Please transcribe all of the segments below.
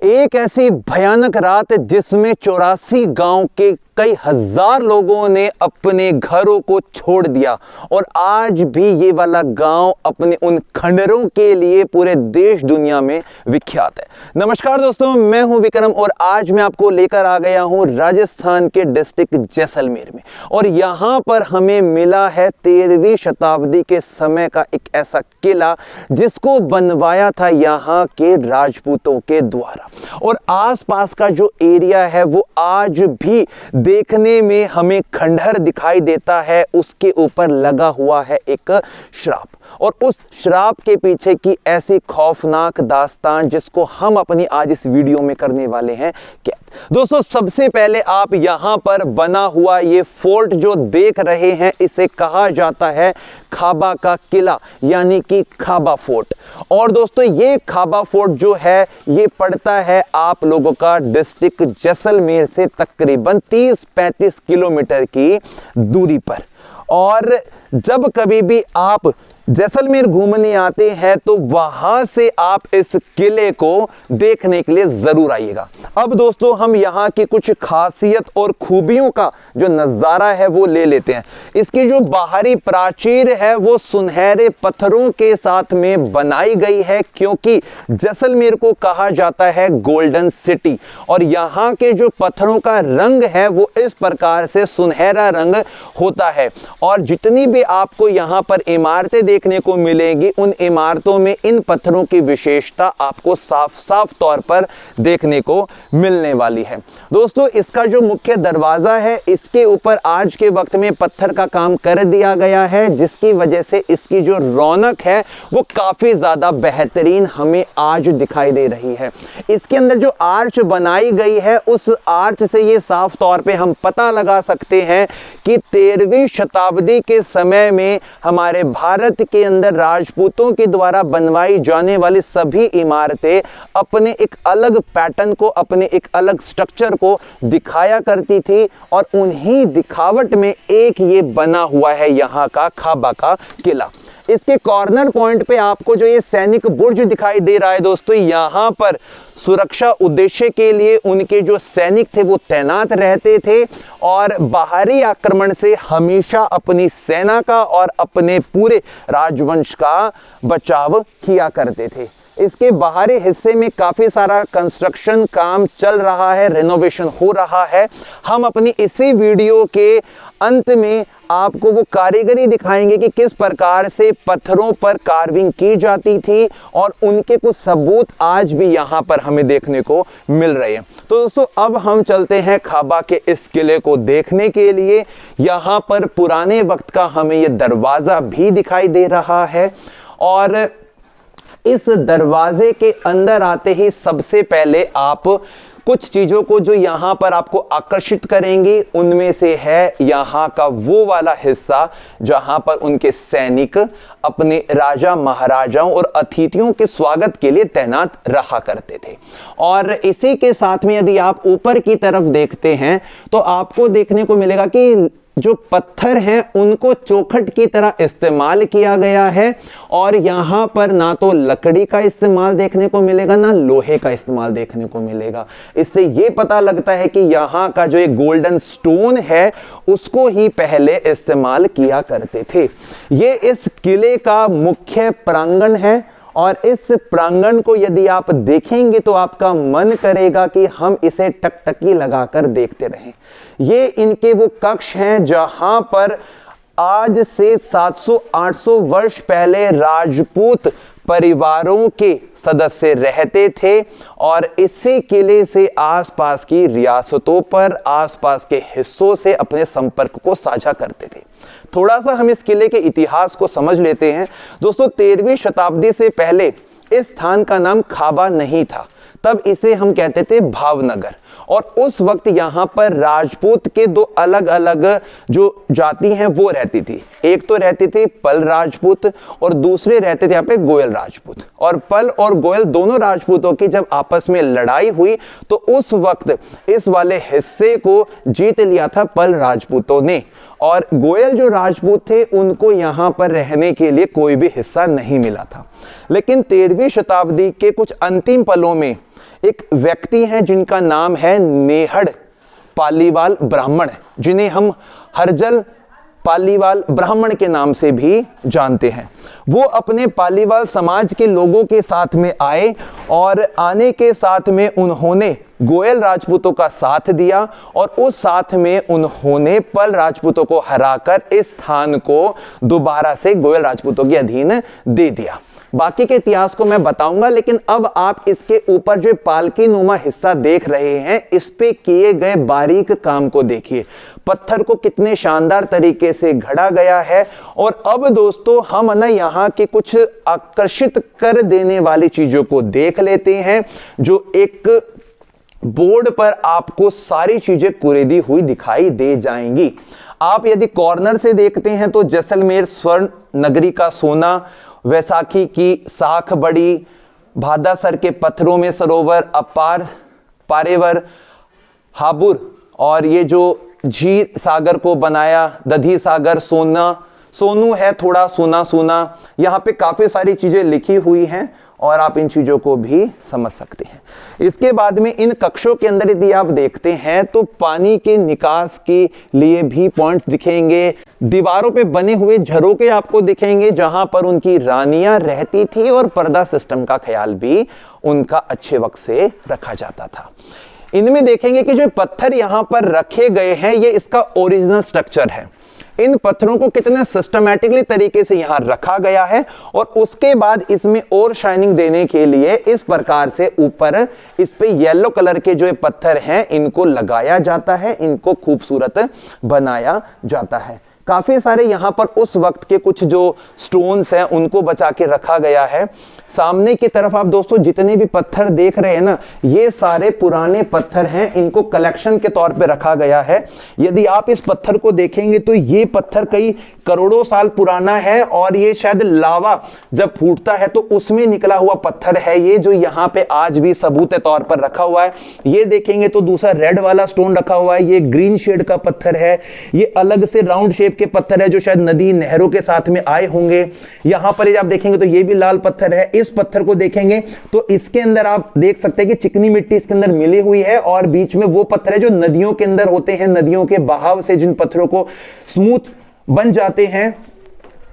एक ऐसी भयानक रात जिसमें 84 गांव के कई हजार लोगों ने अपने घरों को छोड़ दिया और आज भी ये वाला गांव अपने उन खंडरों के लिए पूरे देश दुनिया में विख्यात है। नमस्कार दोस्तों, मैं हूं विक्रम और आज मैं आपको लेकर आ गया हूं राजस्थान के डिस्ट्रिक्ट जैसलमेर में। और यहां पर हमें मिला है 13वीं शताब्दी के समय का एक ऐसा किला जिसको बनवाया था यहां के राजपूतों के द्वारा। और आसपास का जो एरिया है वो आज भी देखने में हमें खंडहर दिखाई देता है। उसके ऊपर लगा हुआ है एक श्राप और उस श्राप के पीछे की ऐसी खौफनाक दास्तान जिसको हम अपनी आज इस वीडियो में करने वाले हैं। क्या दोस्तों, सबसे पहले आप यहां पर बना हुआ ये फोर्ट जो देख रहे हैं इसे कहा जाता है खाबा का किला यानी कि खाबा फोर्ट। और दोस्तों ये खाबा फोर्ट जो है ये पड़ता है आप लोगों का डिस्ट्रिक्ट जैसलमेर से तकरीबन 30-35 किलोमीटर की दूरी पर। और जब कभी भी आप जैसलमेर घूमने आते हैं तो वहां से आप इस किले को देखने के लिए जरूर आइएगा। अब दोस्तों हम यहाँ की कुछ खासियत और खूबियों का जो नज़ारा है वो ले लेते हैं। इसकी जो बाहरी प्राचीर है वो सुनहरे पत्थरों के साथ में बनाई गई है क्योंकि जैसलमेर को कहा जाता है गोल्डन सिटी। और यहाँ के जो पत्थरों का रंग है वो इस प्रकार से सुनहरा रंग होता है। और जितनी भी आपको यहाँ पर इमारतें देखने को मिलेंगी उन इमारतों में इन पत्थरों की विशेषता आपको साफ साफ तौर पर देखने को मिलने वाली है। दोस्तों इसका जो मुख्य दरवाजा है इसके ऊपर आज के वक्त में पत्थर का काम कर दिया गया है जिसकी वजह से इसकी जो रौनक है वो काफी ज्यादा बेहतरीन हमें आज दिखाई दे रही है। इसके अंदर जो आर्च बनाई गई है उस आर्च से ये साफ तौर पे हम पता लगा सकते हैं कि 13वीं शताब्दी के समय में हमारे भारत के अंदर राजपूतों के द्वारा बनवाई जाने वाली सभी इमारतें अपने एक अलग पैटर्न को, अपने एक अलग स्ट्रक्चर को दिखाया करती थी। और उन्हीं दिखावट में एक ये बना हुआ है यहाँ का खाबा का किला। इसके कॉर्नर पॉइंट पे आपको जो ये सैनिक बुर्ज दिखाई दे रहा है दोस्तों, यहाँ पर सुरक्षा उद्देश्य के लिए उनके जो सैनिक थे वो तैनात रहते थे और बाहरी आक्रमण से हमेशा अपनी सेना का और अपने पूरे राजवंश का बचाव किया करते थे। इसके बाहरी हिस्से में काफ़ी सारा कंस्ट्रक्शन काम चल रहा है, रेनोवेशन हो रहा है। हम अपनी इसी वीडियो के अंत में आपको वो कारीगरी दिखाएंगे कि किस प्रकार से पत्थरों पर कार्विंग की जाती थी और उनके कुछ सबूत आज भी यहाँ पर हमें देखने को मिल रहे हैं। तो दोस्तों अब हम चलते हैं खाबा के इस किले को देखने के लिए। यहाँ पर पुराने वक्त का हमें ये दरवाज़ा भी दिखाई दे रहा है और इस दरवाजे के अंदर आते ही सबसे पहले आप कुछ चीजों को जो यहाँ पर आपको आकर्षित करेंगी उनमें से है यहाँ का वो वाला हिस्सा जहाँ पर उनके सैनिक अपने राजा महाराजाओं और अतिथियों के स्वागत के लिए तैनात रहा करते थे। और इसी के साथ में यदि आप ऊपर की तरफ देखते हैं तो आपको देखने को मिलेगा कि जो पत्थर हैं उनको चौखट की तरह इस्तेमाल किया गया है। और यहाँ पर ना तो लकड़ी का इस्तेमाल देखने को मिलेगा ना लोहे का इस्तेमाल देखने को मिलेगा। इससे ये पता लगता है कि यहाँ का जो एक गोल्डन स्टोन है उसको ही पहले इस्तेमाल किया करते थे। ये इस किले का मुख्य प्रांगण है और इस प्रांगण को यदि आप देखेंगे तो आपका मन करेगा कि हम इसे टकटकी लगाकर देखते रहें। ये इनके वो कक्ष हैं जहां पर आज से 700-800 वर्ष पहले राजपूत परिवारों के सदस्य रहते थे और इसी किले से आसपास की रियासतों पर, आसपास के हिस्सों से अपने संपर्क को साझा करते थे। थोड़ा सा हम इस किले के इतिहास को समझ लेते हैं। दोस्तों 13वीं शताब्दी से पहले इस स्थान का नाम खाबा नहीं था, तब इसे हम कहते थे भावनगर। और उस वक्त यहाँ पर राजपूत के दो अलग अलग जो जाति हैं वो रहती थी। एक तो रहती थी पल राजपूत और दूसरे रहते थे यहाँ पे गोयल राजपूत। और पल और गोयल दोनों राजपूतों की जब आपस में लड़ाई हुई तो उस वक्त इस वाले हिस्से को जीत लिया था पल राजपूतों ने। और गोयल जो राजपूत थे उनको यहाँ पर रहने के लिए कोई भी हिस्सा नहीं मिला था। लेकिन 13वीं शताब्दी के कुछ अंतिम पलों में एक व्यक्ति हैं जिनका नाम है नेहड़ पालीवाल ब्राह्मण, जिन्हें हम हरजल पालीवाल ब्राह्मण के नाम से भी जानते हैं। वो अपने पालीवाल समाज के लोगों के साथ में आए और आने के साथ में उन्होंने गोयल राजपूतों का साथ दिया और उस साथ में उन्होंने पल राजपूतों को हराकर इस स्थान को दोबारा से गोयल राजपूतों के अधीन दे दिया। बाकी के इतिहास को मैं बताऊंगा, लेकिन अब आप इसके ऊपर जो पालकी नुमा हिस्सा देख रहे हैं, इस पे किए गए बारीक काम को देखिए। पत्थर को कितने शानदार तरीके से घड़ा गया है। और अब दोस्तों हम ना यहाँ के कुछ आकर्षित कर देने वाली चीजों को देख लेते हैं, जो एक बोर्ड पर आपको सारी चीजें कुरेदी हुई दिखाई दे जाएंगी। आप यदि कॉर्नर से देखते हैं तो जैसलमेर स्वर्ण नगरी का सोना, वैसाखी की साख बड़ी, भादासर के पत्थरों में सरोवर, अपार पारेवर, हाबुर और ये जो झीर सागर को बनाया, दधी सागर, सोनू है थोड़ा सोना सोना। यहाँ पे काफी सारी चीजें लिखी हुई हैं और आप इन चीजों को भी समझ सकते हैं। इसके बाद में इन कक्षों के अंदर यदि आप देखते हैं तो पानी के निकास के लिए भी पॉइंट्स दिखेंगे। दीवारों पे बने हुए झरोके आपको दिखेंगे जहां पर उनकी रानियां रहती थी और पर्दा सिस्टम का ख्याल भी उनका अच्छे वक्त से रखा जाता था। इनमें देखेंगे कि जो पत्थर यहां पर रखे गए हैं ये इसका ओरिजिनल स्ट्रक्चर है। इन पत्थरों को कितने सिस्टमैटिकली तरीके से यहां रखा गया है और उसके बाद इसमें और शाइनिंग देने के लिए इस प्रकार से ऊपर इस पे येलो कलर के जो पत्थर हैं इनको लगाया जाता है, इनको खूबसूरत बनाया जाता है। काफी सारे यहां पर उस वक्त के कुछ जो स्टोन्स हैं उनको बचा के रखा गया है। सामने की तरफ आप दोस्तों जितने भी पत्थर देख रहे हैं ना, ये सारे पुराने पत्थर हैं, इनको कलेक्शन के तौर पे रखा गया है। यदि आप इस पत्थर को देखेंगे तो ये पत्थर कई करोड़ों साल पुराना है और ये शायद लावा जब फूटता है तो उसमें निकला हुआ पत्थर है ये, जो यहाँ पे आज भी सबूत के तौर पर रखा हुआ है। ये देखेंगे तो दूसरा रेड वाला स्टोन रखा हुआ है, ये ग्रीन शेड का पत्थर है, ये अलग से राउंड शेप के पत्थर है जो शायद नदी नहरों के साथ में आए होंगे। यहां पर आप देखेंगे तो ये भी लाल पत्थर है। इस पत्थर को देखेंगे तो इसके अंदर आप देख सकते हैं कि चिकनी मिट्टी इसके अंदर मिली हुई है और बीच में वो पत्थर है जो नदियों के अंदर होते हैं, नदियों के बहाव से जिन पत्थरों को स्मूथ बन जाते हैं।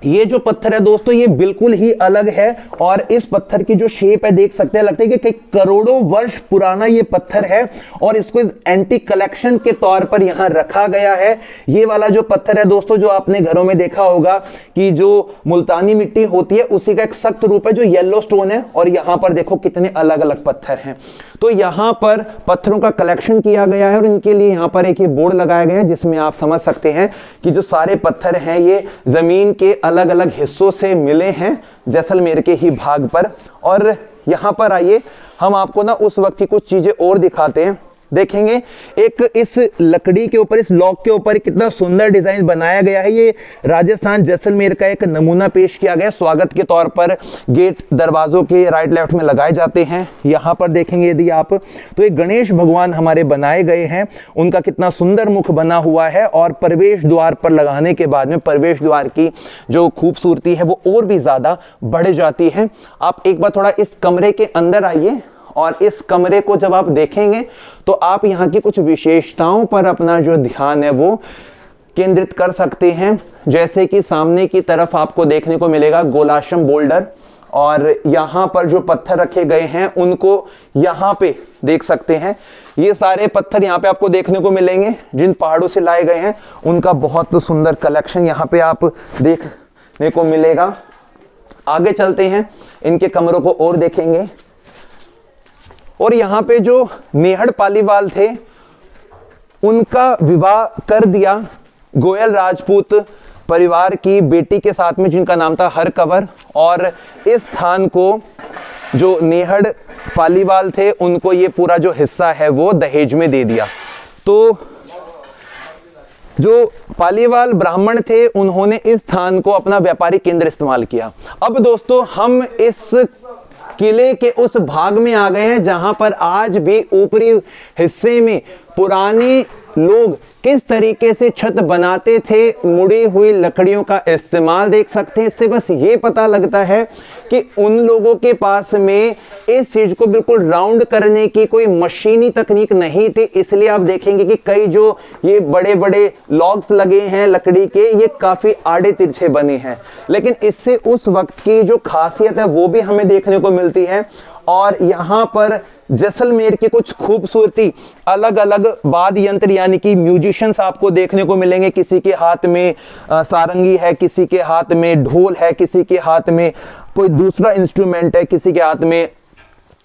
ये जो पत्थर है दोस्तों ये बिल्कुल ही अलग है और इस पत्थर की जो शेप है देख सकते हैं, लगता है कि कई करोड़ों वर्ष पुराना ये पत्थर है और इसको एंटी कलेक्शन के तौर पर यहां रखा गया है। ये वाला जो पत्थर है दोस्तों जो आपने घरों में देखा होगा कि जो मुल्तानी मिट्टी होती है उसी का एक सख्त रूप है जो येलो स्टोन है, और यहां पर देखो कितने अलग अलग पत्थर हैं। तो यहां पर पत्थरों का कलेक्शन किया गया है और इनके लिए यहां पर एक बोर्ड लगाया गया है जिसमें आप समझ सकते हैं कि जो सारे पत्थर हैं ये जमीन के अलग अलग हिस्सों से मिले हैं जैसलमेर के ही भाग पर। और यहां पर आइए हम आपको ना उस वक्त की कुछ चीजें और दिखाते हैं। देखेंगे एक इस लकड़ी के ऊपर, इस लॉक के ऊपर कितना सुंदर डिजाइन बनाया गया है। ये राजस्थान जैसलमेर का एक नमूना पेश किया गया, स्वागत के तौर पर गेट दरवाजों के राइट लेफ्ट में लगाए जाते हैं। यहां पर देखेंगे यदि आप तो एक गणेश भगवान हमारे बनाए गए हैं, उनका कितना सुंदर मुख बना हुआ है और प्रवेश द्वार पर लगाने के बाद में प्रवेश द्वार की जो खूबसूरती है वो और भी ज्यादा बढ़ जाती है। आप एक बार थोड़ा इस कमरे के अंदर आइए और इस कमरे को जब आप देखेंगे तो आप यहाँ की कुछ विशेषताओं पर अपना जो ध्यान है वो केंद्रित कर सकते हैं। जैसे कि सामने की तरफ आपको देखने को मिलेगा गोलाश्रम बोल्डर, और यहाँ पर जो पत्थर रखे गए हैं उनको यहाँ पे देख सकते हैं। ये सारे पत्थर यहाँ पे आपको देखने को मिलेंगे जिन पहाड़ों से लाए गए हैं, उनका बहुत सुंदर कलेक्शन यहाँ पे आप देखने को मिलेगा। आगे चलते हैं, इनके कमरों को और देखेंगे। और यहां पे जो नेहड़ पालीवाल थे उनका विवाह कर दिया गोयल राजपूत परिवार की बेटी के साथ में जिनका नाम था हरकंवर, और इस स्थान को जो नेहड़ पालीवाल थे उनको ये पूरा जो हिस्सा है वो दहेज में दे दिया। तो जो पालीवाल ब्राह्मण थे उन्होंने इस स्थान को अपना व्यापारिक केंद्र इस्तेमाल किया। अब दोस्तों हम इस किले के उस भाग में आ गए हैं जहां पर आज भी ऊपरी हिस्से में पुराने लोग किस तरीके से छत बनाते थे, मुड़ी हुई लकड़ियों का इस्तेमाल देख सकते हैं। इससे बस ये पता लगता है कि उन लोगों के पास में इस चीज को बिल्कुल राउंड करने की कोई मशीनी तकनीक नहीं थी। इसलिए आप देखेंगे कि कई जो ये बड़े बड़े लॉग्स लगे हैं लकड़ी के, ये काफी आड़े तिरछे बने हैं। लेकिन इससे उस वक्त की जो खासियत है वो भी हमें देखने को मिलती है। और यहां पर जैसलमेर की कुछ खूबसूरती अलग अलग वाद्य यंत्र यानी कि म्यूजिशियंस आपको देखने को मिलेंगे। किसी के हाथ में सारंगी है, किसी के हाथ में ढोल है, किसी के हाथ में कोई दूसरा इंस्ट्रूमेंट है, किसी के हाथ में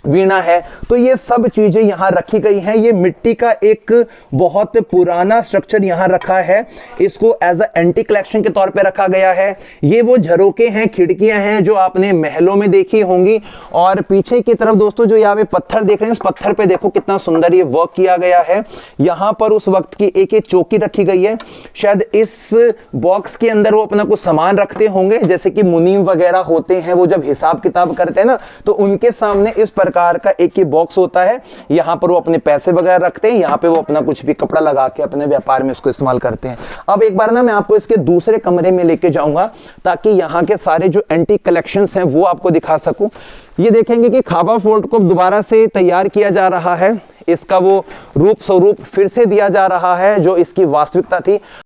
वीणा है। तो ये सब चीजें यहां रखी गई हैं। ये मिट्टी का एक बहुत पुराना स्ट्रक्चर यहां रखा है। इसको एज अ एंटी कलेक्शन के तौर पे रखा गया है। ये वो झरोके हैं, खिड़कियां हैं जो आपने महलों में देखी होंगी। और पीछे की तरफ दोस्तों जो यहाँ पे पत्थर देख रहे हैं, इस पत्थर पे देखो कितना सुंदर ये वर्क किया गया है। यहाँ पर उस वक्त की एक एक चौकी रखी गई है। शायद इस बॉक्स के अंदर वो अपना कुछ सामान रखते होंगे, जैसे कि मुनीम वगैरह होते हैं, वो जब हिसाब किताब करते हैं ना, तो उनके सामने इस प्रकार का एक ही बॉक्स होता है। यहां पर वो अपने पैसे वगैरह रखते हैं, यहां पे वो अपना कुछ भी कपड़ा लगा के अपने व्यापार में इसको इस्तेमाल करते हैं। अब एक बार ना मैं आपको इसके दूसरे कमरे में लेके जाऊंगा ताकि यहां के सारे जो एंटीक कलेक्शंस हैं वो आपको दिखा सकूं। ये देखेंगे कि खाबा फोर्ट को दोबारा से तैयार किया जा रहा है। इसका वो रूप स्वरूप फिर से दिया जा रहा है जो इसकी वास्तविकता थी।